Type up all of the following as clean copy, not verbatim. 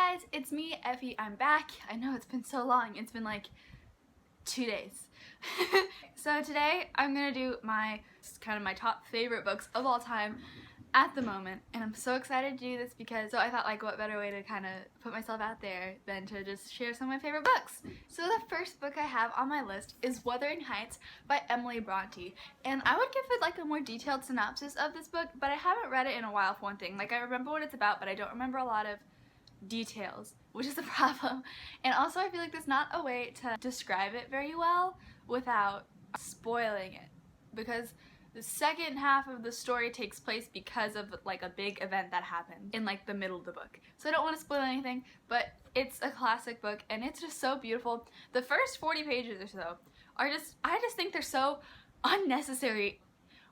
guys, it's me, Effy. I'm back. I know it's been so long. It's been like 2 days. So today I'm gonna do my top favorite books of all time at the moment, and I'm so excited to do this because I thought, like, what better way to kind of put myself out there than to just share some of my favorite books. So the first book I have on my list is Wuthering Heights by Emily Bronte, and I would give it like a more detailed synopsis of this book, but I haven't read it in a while for one thing. Like, I remember what it's about, but I don't remember a lot of details, which is a problem. And also I feel like there's not a way to describe it very well without spoiling it, because the second half of the story takes place because of like a big event that happened in like the middle of the book. So I don't want to spoil anything, but it's a classic book and it's just so beautiful. The first 40 pages or so are I just think they're so unnecessary.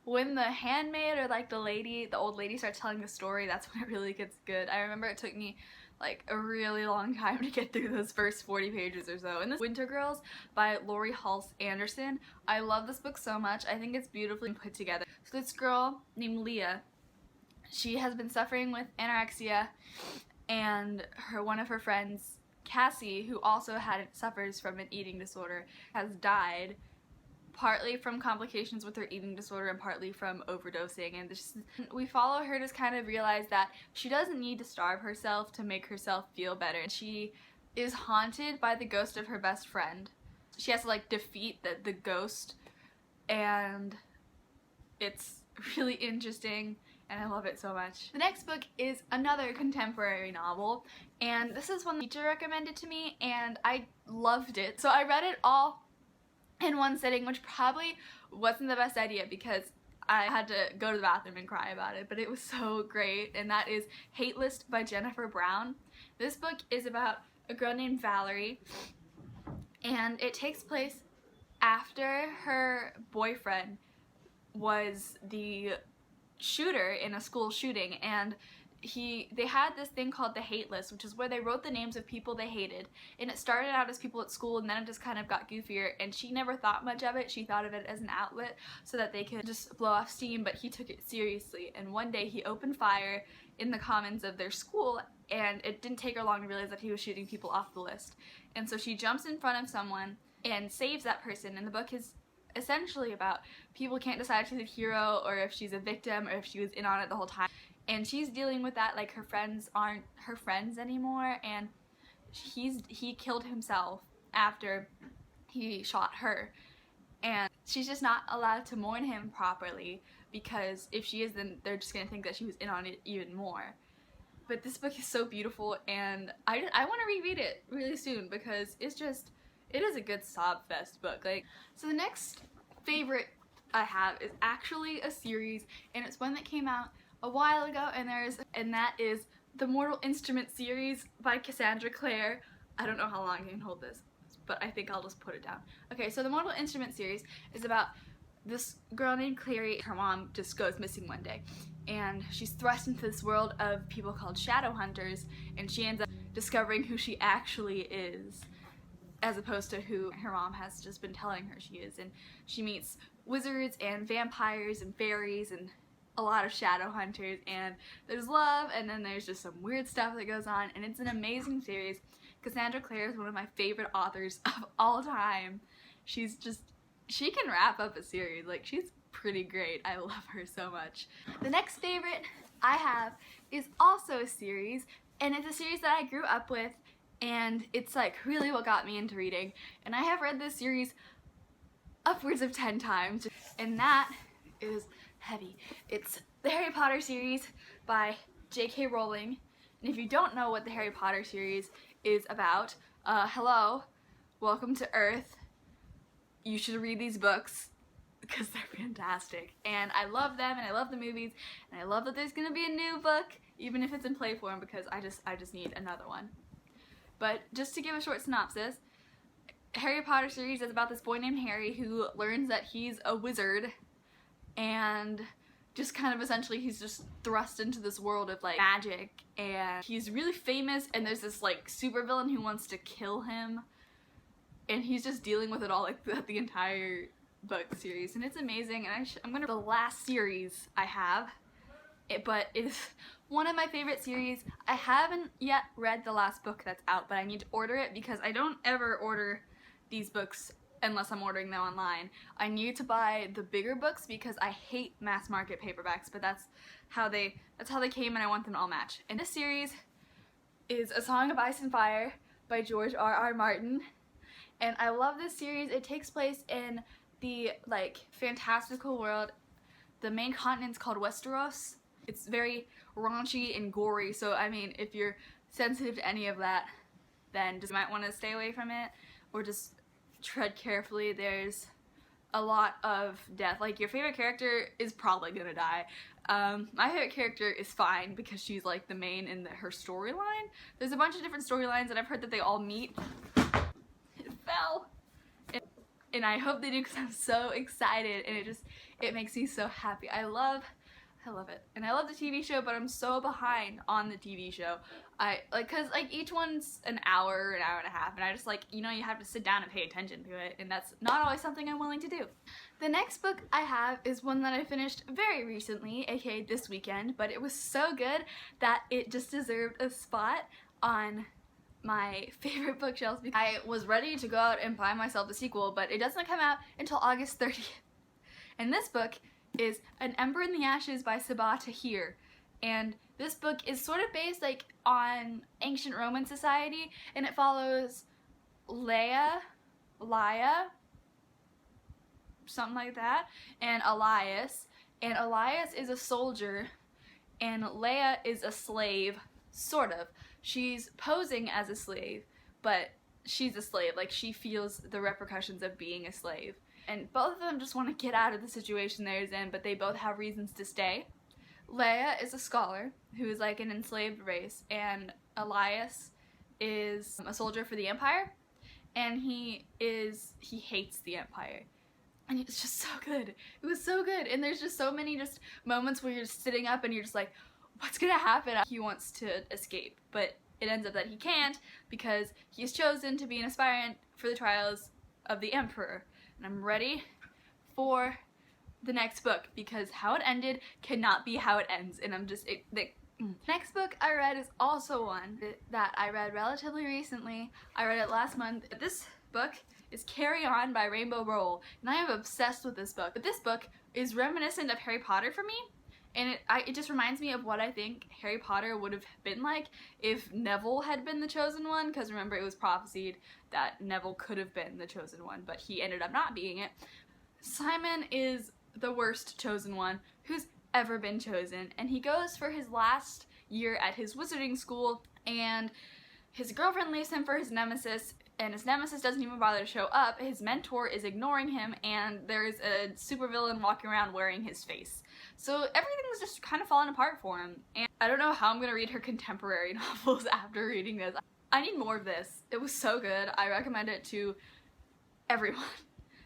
When the handmaid or like the old lady starts telling the story, that's when it really gets good. I remember it took me like a really long time to get through those first 40 pages or so. And this Winter Girls by Laurie Halse Anderson. I love this book so much. I think it's beautifully put together. So this girl named Leah, she has been suffering with anorexia, and one of her friends, Cassie, who also suffers from an eating disorder, has died, partly from complications with her eating disorder and partly from overdosing. And we follow her to kind of realize that she doesn't need to starve herself to make herself feel better. She is haunted by the ghost of her best friend. She has to like defeat the ghost, and it's really interesting and I love it so much. The next book is another contemporary novel, and this is one the teacher recommended to me and I loved it. So I read it all in one sitting, which probably wasn't the best idea because I had to go to the bathroom and cry about it, but it was so great, and that is Hate List by Jennifer Brown. This book is about a girl named Valerie, and it takes place after her boyfriend was the shooter in a school shooting, and they had this thing called the Hate List, which is where they wrote the names of people they hated, and it started out as people at school and then it just kind of got goofier, and she never thought much of it. She thought of it as an outlet so that they could just blow off steam, but he took it seriously, and one day he opened fire in the commons of their school, and it didn't take her long to realize that he was shooting people off the list. And so she jumps in front of someone and saves that person, and the book is essentially about people can't decide if she's a hero or if she's a victim or if she was in on it the whole time. And she's dealing with that, like her friends aren't her friends anymore, and he killed himself after he shot her, and she's just not allowed to mourn him properly, because if she is, then they're just gonna think that she was in on it even more. But this book is so beautiful, and I want to reread it really soon because it is a good sob fest book. So the next favorite I have is actually a series, and it's one that came out a while ago, and that is the Mortal Instruments series by Cassandra Clare. I don't know how long I can hold this, but I think I'll just put it down. Okay, so the Mortal Instruments series is about this girl named Clary. Her mom just goes missing one day, and she's thrust into this world of people called shadow hunters, and she ends up discovering who she actually is, as opposed to who her mom has just been telling her she is. And she meets wizards and vampires and fairies and a lot of shadow hunters, and there's love, and then there's just some weird stuff that goes on, and it's an amazing series. Cassandra Clare is one of my favorite authors of all time. She can wrap up a series. Like, she's pretty great. I love her so much. The next favorite I have is also a series, and it's a series that I grew up with, and it's like really what got me into reading, and I have read this series upwards of 10 times, and that is heavy. It's the Harry Potter series by J.K. Rowling, and if you don't know what the Harry Potter series is about, hello, welcome to Earth. You should read these books because they're fantastic, and I love them, and I love the movies, and I love that there's gonna be a new book, even if it's in play form, because I just need another one. But just to give a short synopsis, Harry Potter series is about this boy named Harry who learns that he's a wizard, and just kind of essentially he's just thrust into this world of like magic, and he's really famous, and there's this like supervillain who wants to kill him, and he's just dealing with it all like the entire book series, and it's amazing. And I'm gonna the last series I have, but it is One of my favorite series. I haven't yet read the last book that's out, but I need to order it because I don't ever order these books unless I'm ordering them online. I need to buy the bigger books because I hate mass market paperbacks, but that's how they came, and I want them to all match. And this series is A Song of Ice and Fire by George R.R. Martin. And I love this series. It takes place in the fantastical world. The main continent's called Westeros. It's very raunchy and gory, so I mean, if you're sensitive to any of that, then just might want to stay away from it, or just tread carefully. There's a lot of death. Like, your favorite character is probably gonna die. My favorite character is fine because she's like the main in her storyline. There's a bunch of different storylines and I've heard that they all meet. It fell. And I hope they do because I'm so excited, and it makes me so happy. I love it. And I love the TV show, but I'm so behind on the TV show. Cause each one's an hour and a half, and I just you have to sit down and pay attention to it, and that's not always something I'm willing to do. The next book I have is one that I finished very recently, aka this weekend, but it was so good that it just deserved a spot on my favorite bookshelves. I was ready to go out and buy myself the sequel, but it doesn't come out until August 30th. And this book is An Ember in the Ashes by Sabaa Tahir. And this book is sort of based on ancient Roman society, and it follows Leia, something like that, and Elias. And Elias is a soldier, and Leia is a slave, sort of. She's posing as a slave, but she's a slave. She feels the repercussions of being a slave. And both of them just want to get out of the situation they're in, but they both have reasons to stay. Leia is a scholar who is an enslaved race, and Elias is a soldier for the Empire, and he hates the Empire. And it's just so good. It was so good, and there's just so many moments where you're just sitting up and you're just like, what's gonna happen? He wants to escape, but it ends up that he can't because he's chosen to be an aspirant for the trials of the Emperor. And I'm ready for the next book because how it ended cannot be how it ends, and Next book I read is also one that I read relatively recently. I read it last month. This book is Carry On by Rainbow Rowell, and I am obsessed with this book. But this book is reminiscent of Harry Potter for me, and it just reminds me of what I think Harry Potter would have been like if Neville had been the chosen one, because remember, it was prophesied that Neville could have been the chosen one, but he ended up not being it. Simon is the worst chosen one who's ever been chosen, and he goes for his last year at his wizarding school, and his girlfriend leaves him for his nemesis, and his nemesis doesn't even bother to show up. His mentor is ignoring him, and there's a supervillain walking around wearing his face. So everything's just kind of falling apart for him, and I don't know how I'm gonna read her contemporary novels after reading this. I need more of this. It was so good. I recommend it to everyone.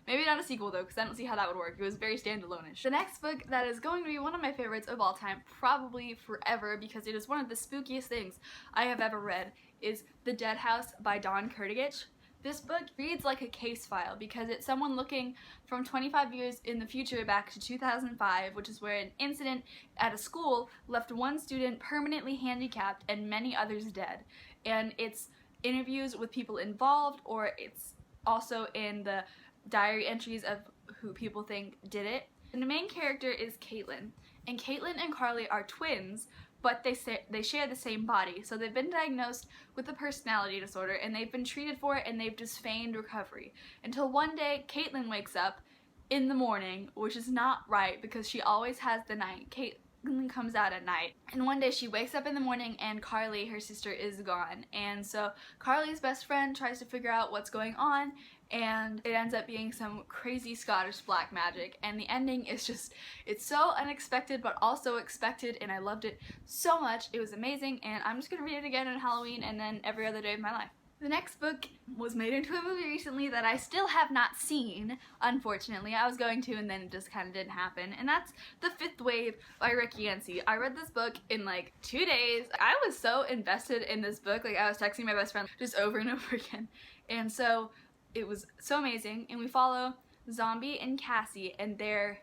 Maybe not a sequel though, because I don't see how that would work. It was very standalone-ish. The next book that is going to be one of my favorites of all time, probably forever, because it is one of the spookiest things I have ever read, is The Dead House by Don Kurtagich. This book reads like a case file because it's someone looking from 25 years in the future back to 2005, which is where an incident at a school left one student permanently handicapped and many others dead. And it's interviews with people involved, or it's also in the diary entries of who people think did it. And the main character is Caitlin, and Caitlin and Carly are twins, but they share the same body. So they've been diagnosed with a personality disorder, and they've been treated for it, and they've just feigned recovery. Until one day, Caitlin wakes up in the morning, which is not right because she always has the night. Caitlin comes out at night, and one day she wakes up in the morning and Carly, her sister, is gone. And so Carly's best friend tries to figure out what's going on, and it ends up being some crazy Scottish black magic, and the ending is just, it's so unexpected but also expected, and I loved it so much. It was amazing, and I'm just gonna read it again on Halloween and then every other day of my life. The next book was made into a movie recently that I still have not seen, unfortunately. I was going to, and then it just kind of didn't happen, and that's The Fifth Wave by Rick Yancey. I read this book in 2 days. I was so invested in this book, I was texting my best friend just over and over again, and so it was so amazing. And we follow Zombie and Cassie and their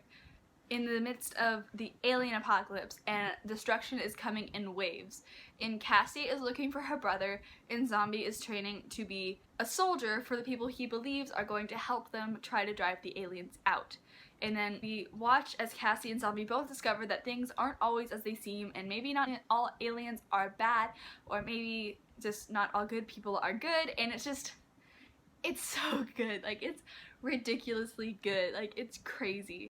in the midst of the alien apocalypse, and destruction is coming in waves. And Cassie is looking for her brother, and Zombie is training to be a soldier for the people he believes are going to help them try to drive the aliens out. And then we watch as Cassie and Zombie both discover that things aren't always as they seem, and maybe not all aliens are bad, or maybe just not all good people are good, and it's so good. Like, it's ridiculously good. Like, it's crazy.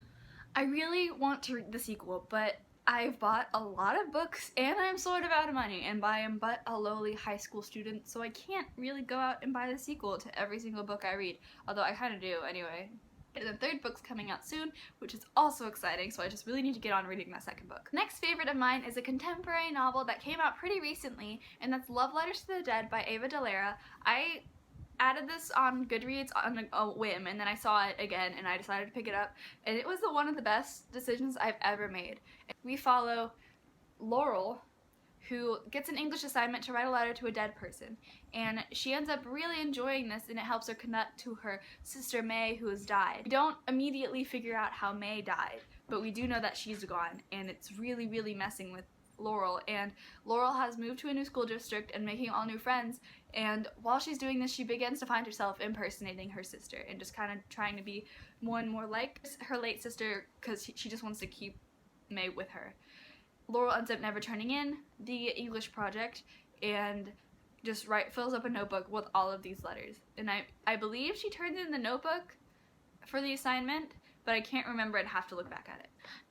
I really want to read the sequel, but I've bought a lot of books and I'm sort of out of money, and I am but a lowly high school student, so I can't really go out and buy the sequel to every single book I read, although I kind of do anyway. And the third book's coming out soon, which is also exciting, so I just really need to get on reading that second book. Next favorite of mine is a contemporary novel that came out pretty recently, and that's Love Letters to the Dead by Ava Delara. I added this on Goodreads on a whim, and then I saw it again and I decided to pick it up, and it was one of the best decisions I've ever made. We follow Laurel, who gets an English assignment to write a letter to a dead person, and she ends up really enjoying this, and it helps her connect to her sister May, who has died. We don't immediately figure out how May died, but we do know that she's gone, and it's really messing with Laurel, and Laurel has moved to a new school district and making all new friends, and while she's doing this, she begins to find herself impersonating her sister and just kind of trying to be more and more like her late sister, because she just wants to keep May with her. Laurel ends up never turning in the English project and just fills up a notebook with all of these letters, and I believe she turns in the notebook for the assignment, but I can't remember. I'd have to look back at it.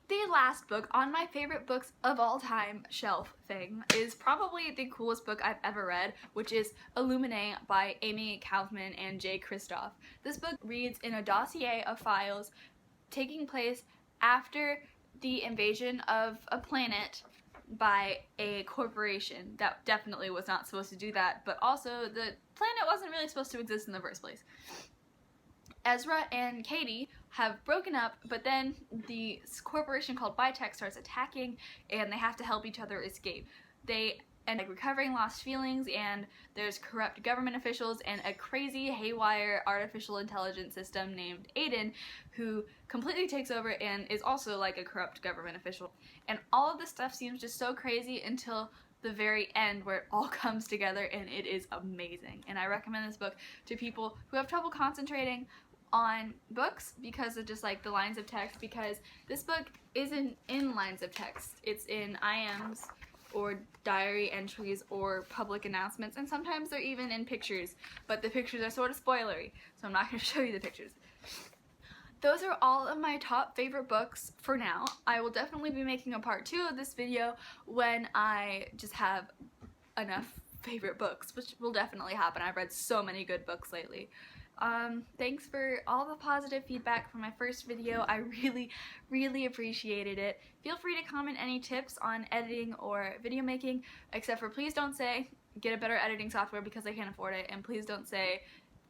The last book on my favorite books of all time shelf thing is probably the coolest book I've ever read, which is Illuminae by Amy Kaufman and Jay Kristoff. This book reads in a dossier of files taking place after the invasion of a planet by a corporation that definitely was not supposed to do that, but also the planet wasn't really supposed to exist in the first place. Ezra and Katie have broken up, but then the corporation called Bitech starts attacking, and they have to help each other escape. They end up recovering lost feelings, and there's corrupt government officials and a crazy haywire artificial intelligence system named Aiden, who completely takes over and is also like a corrupt government official. And all of this stuff seems just so crazy until the very end, where it all comes together, and it is amazing. And I recommend this book to people who have trouble concentrating on books because of just like the lines of text, because this book isn't in lines of text. It's in IMs or diary entries or public announcements, and sometimes they're even in pictures, but the pictures are sort of spoilery, so I'm not going to show you the pictures. Those are all of my top favorite books for now. I will definitely be making a part 2 of this video when I just have enough favorite books, which will definitely happen. I've read so many good books lately. Thanks for all the positive feedback from my first video. I really appreciated it. Feel free to comment any tips on editing or video making, except for please don't say get a better editing software because I can't afford it, and please don't say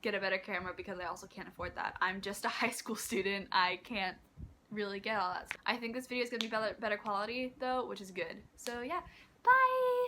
get a better camera because I also can't afford that. I'm just a high school student. I can't really get all that stuff. I think this video is going to be better quality though, which is good. So yeah, bye!